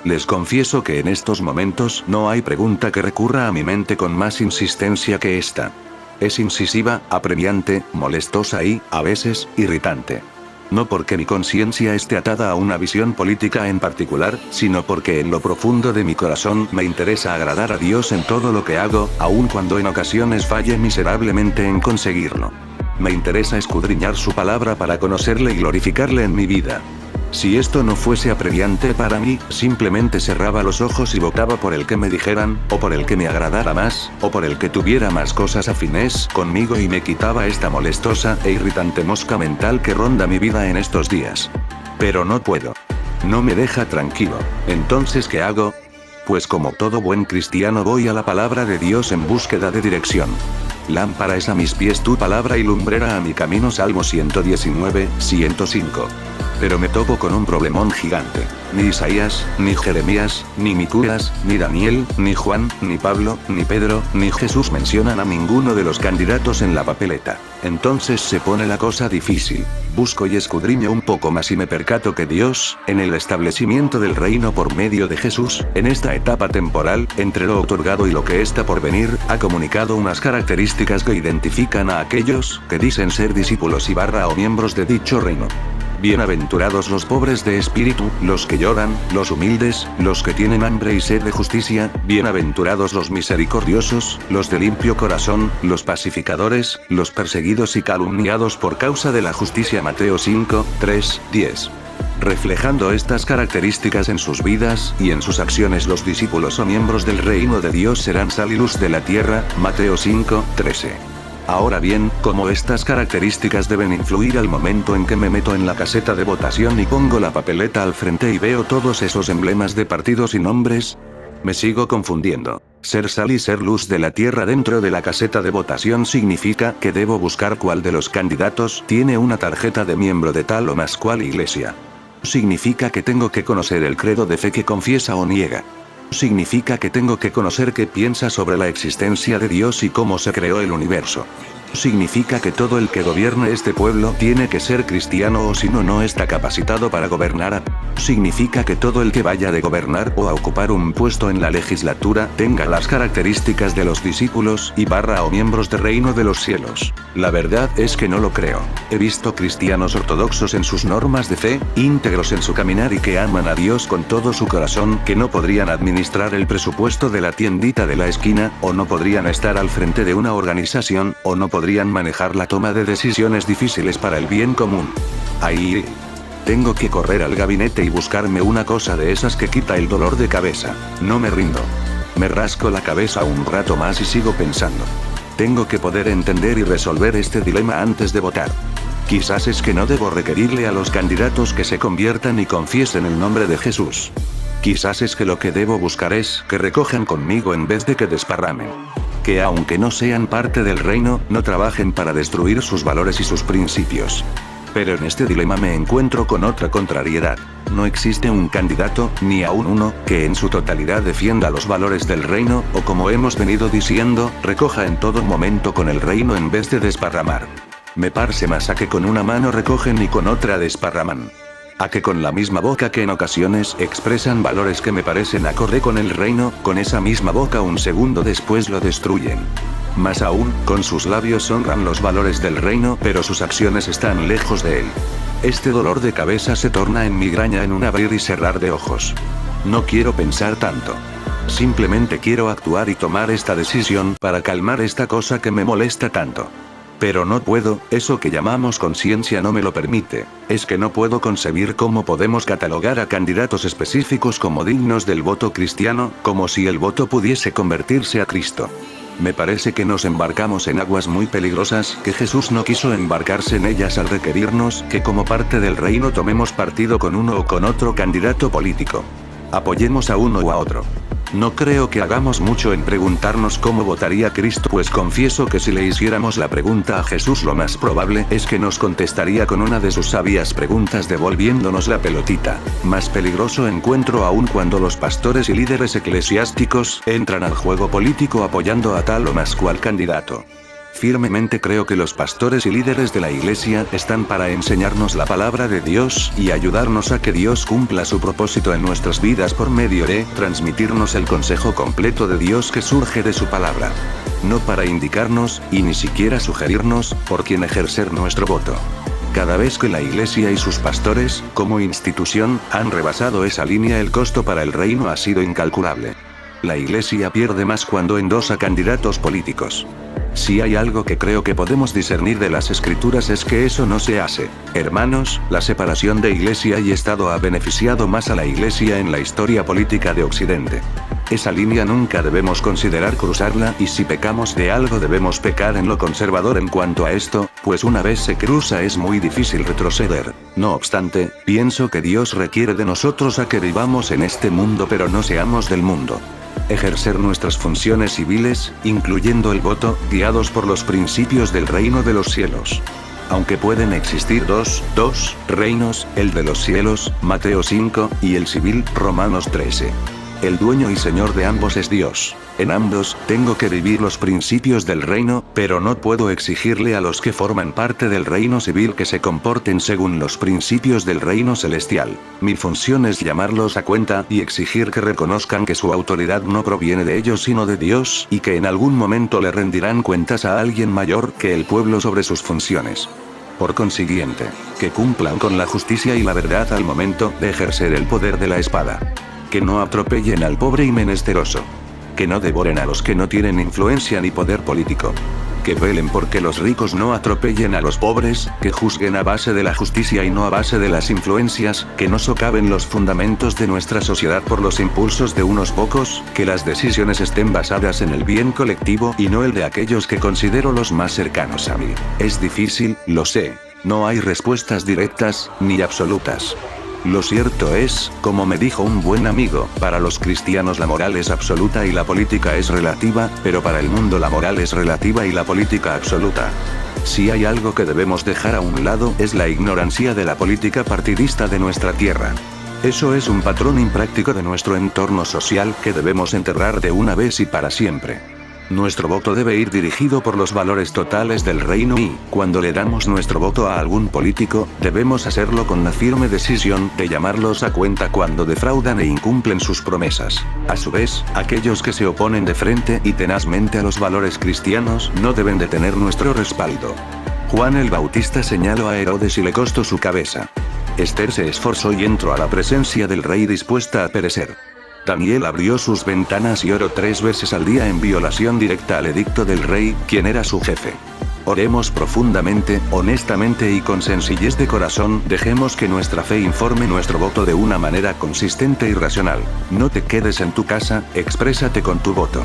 Les confieso que en estos momentos no hay pregunta que recurra a mi mente con más insistencia que esta. Es incisiva, apremiante, molestosa y, a veces, irritante. No porque mi conciencia esté atada a una visión política en particular, sino porque en lo profundo de mi corazón me interesa agradar a Dios en todo lo que hago, aun cuando en ocasiones falle miserablemente en conseguirlo. Me interesa escudriñar su palabra para conocerle y glorificarle en mi vida. Si esto no fuese apremiante para mí, simplemente cerraba los ojos y votaba por el que me dijeran, o por el que me agradara más, o por el que tuviera más cosas afines conmigo y me quitaba esta molestosa e irritante mosca mental que ronda mi vida en estos días. Pero no puedo. No me deja tranquilo. Entonces, ¿qué hago? Pues como todo buen cristiano voy a la palabra de Dios en búsqueda de dirección. Lámpara es a mis pies tu palabra y lumbrera a mi camino. Salmo 119, 105. Pero me topo con un problemón gigante. Ni Isaías, ni Jeremías, ni Miqueas, ni Daniel, ni Juan, ni Pablo, ni Pedro, ni Jesús mencionan a ninguno de los candidatos en la papeleta. Entonces se pone la cosa difícil. Busco y escudriño un poco más y me percato que Dios, en el establecimiento del reino por medio de Jesús, en esta etapa temporal, entre lo otorgado y lo que está por venir, ha comunicado unas características que identifican a aquellos que dicen ser discípulos y o miembros de dicho reino. Bienaventurados los pobres de espíritu, los que lloran, los humildes, los que tienen hambre y sed de justicia, bienaventurados los misericordiosos, los de limpio corazón, los pacificadores, los perseguidos y calumniados por causa de la justicia. Mateo 5, 3, 10. Reflejando estas características en sus vidas y en sus acciones, los discípulos o miembros del reino de Dios serán sal y luz de la tierra. Mateo 5, 13. Ahora bien, ¿cómo estas características deben influir al momento en que me meto en la caseta de votación y pongo la papeleta al frente y veo todos esos emblemas de partidos y nombres? Me sigo confundiendo. Ser sal y ser luz de la tierra dentro de la caseta de votación significa que debo buscar cuál de los candidatos tiene una tarjeta de miembro de tal o más cual iglesia. Significa que tengo que conocer el credo de fe que confiesa o niega. Significa que tengo que conocer qué piensa sobre la existencia de Dios y cómo se creó el universo. Significa que todo el que gobierne este pueblo tiene que ser cristiano o si no, no está capacitado para gobernar. Significa que todo el que vaya de gobernar o a ocupar un puesto en la legislatura tenga las características de los discípulos y o miembros del reino de los cielos. La verdad es que no lo creo. He visto cristianos ortodoxos en sus normas de fe, íntegros en su caminar y que aman a Dios con todo su corazón, que no podrían administrar el presupuesto de la tiendita de la esquina, o no podrían estar al frente de una organización, o no podrían manejar la toma de decisiones difíciles para el bien común. Ahí tengo que correr al gabinete y buscarme una cosa de esas que quita el dolor de cabeza. No me rindo. Me rasco la cabeza un rato más y sigo pensando. Tengo que poder entender y resolver este dilema antes de votar. Quizás es que no debo requerirle a los candidatos que se conviertan y confiesen el nombre de Jesús. Quizás es que lo que debo buscar es que recojan conmigo en vez de que desparramen. Que aunque no sean parte del reino, no trabajen para destruir sus valores y sus principios. Pero en este dilema me encuentro con otra contrariedad. No existe un candidato, ni aún uno, que en su totalidad defienda los valores del reino, o como hemos venido diciendo, recoja en todo momento con el reino en vez de desparramar. Me parece más a que con una mano recogen y con otra desparraman. A que con la misma boca que en ocasiones expresan valores que me parecen acorde con el reino, con esa misma boca un segundo después lo destruyen. Más aún, con sus labios honran los valores del reino, pero sus acciones están lejos de él. Este dolor de cabeza se torna en migraña en un abrir y cerrar de ojos. No quiero pensar tanto. Simplemente quiero actuar y tomar esta decisión para calmar esta cosa que me molesta tanto. Pero no puedo, eso que llamamos conciencia no me lo permite. Es que no puedo concebir cómo podemos catalogar a candidatos específicos como dignos del voto cristiano, como si el voto pudiese convertirse a Cristo. Me parece que nos embarcamos en aguas muy peligrosas, que Jesús no quiso embarcarse en ellas al requerirnos que como parte del reino tomemos partido con uno o con otro candidato político. Apoyemos a uno o a otro. No creo que hagamos mucho en preguntarnos cómo votaría Cristo, pues confieso que si le hiciéramos la pregunta a Jesús, lo más probable es que nos contestaría con una de sus sabias preguntas devolviéndonos la pelotita. Más peligroso encuentro aún cuando los pastores y líderes eclesiásticos entran al juego político apoyando a tal o más cual candidato. Firmemente creo que los pastores y líderes de la iglesia están para enseñarnos la palabra de Dios y ayudarnos a que Dios cumpla su propósito en nuestras vidas por medio de transmitirnos el consejo completo de Dios que surge de su palabra. No para indicarnos, y ni siquiera sugerirnos, por quién ejercer nuestro voto. Cada vez que la iglesia y sus pastores, como institución, han rebasado esa línea, el costo para el reino ha sido incalculable. La iglesia pierde más cuando endosa candidatos políticos. Si hay algo que creo que podemos discernir de las escrituras es que eso no se hace. Hermanos, la separación de iglesia y Estado ha beneficiado más a la iglesia en la historia política de Occidente. Esa línea nunca debemos considerar cruzarla, y si pecamos de algo debemos pecar en lo conservador en cuanto a esto, pues una vez se cruza es muy difícil retroceder. No obstante, pienso que Dios requiere de nosotros a que vivamos en este mundo pero no seamos del mundo. Ejercer nuestras funciones civiles, incluyendo el voto, guiados por los principios del reino de los cielos. Aunque pueden existir dos reinos, el de los cielos, Mateo 5, y el civil, Romanos 13. El dueño y señor de ambos es Dios. En ambos, tengo que vivir los principios del reino, pero no puedo exigirle a los que forman parte del reino civil que se comporten según los principios del reino celestial. Mi función es llamarlos a cuenta y exigir que reconozcan que su autoridad no proviene de ellos sino de Dios, y que en algún momento le rendirán cuentas a alguien mayor que el pueblo sobre sus funciones. Por consiguiente, que cumplan con la justicia y la verdad al momento de ejercer el poder de la espada. Que no atropellen al pobre y menesteroso. Que no devoren a los que no tienen influencia ni poder político. Que velen porque los ricos no atropellen a los pobres, que juzguen a base de la justicia y no a base de las influencias, que no socaven los fundamentos de nuestra sociedad por los impulsos de unos pocos, que las decisiones estén basadas en el bien colectivo y no el de aquellos que considero los más cercanos a mí. Es difícil, lo sé. No hay respuestas directas, ni absolutas. Lo cierto es, como me dijo un buen amigo, para los cristianos la moral es absoluta y la política es relativa, pero para el mundo la moral es relativa y la política absoluta. Si hay algo que debemos dejar a un lado es la ignorancia de la política partidista de nuestra tierra. Eso es un patrón impráctico de nuestro entorno social que debemos enterrar de una vez y para siempre. Nuestro voto debe ir dirigido por los valores totales del reino y, cuando le damos nuestro voto a algún político, debemos hacerlo con la firme decisión de llamarlos a cuenta cuando defraudan e incumplen sus promesas. A su vez, aquellos que se oponen de frente y tenazmente a los valores cristianos no deben de tener nuestro respaldo. Juan el Bautista señaló a Herodes y le costó su cabeza. Esther se esforzó y entró a la presencia del rey dispuesta a perecer. Daniel abrió sus ventanas y oró 3 veces al día en violación directa al edicto del rey, quien era su jefe. Oremos profundamente, honestamente y con sencillez de corazón, dejemos que nuestra fe informe nuestro voto de una manera consistente y racional. No te quedes en tu casa, exprésate con tu voto.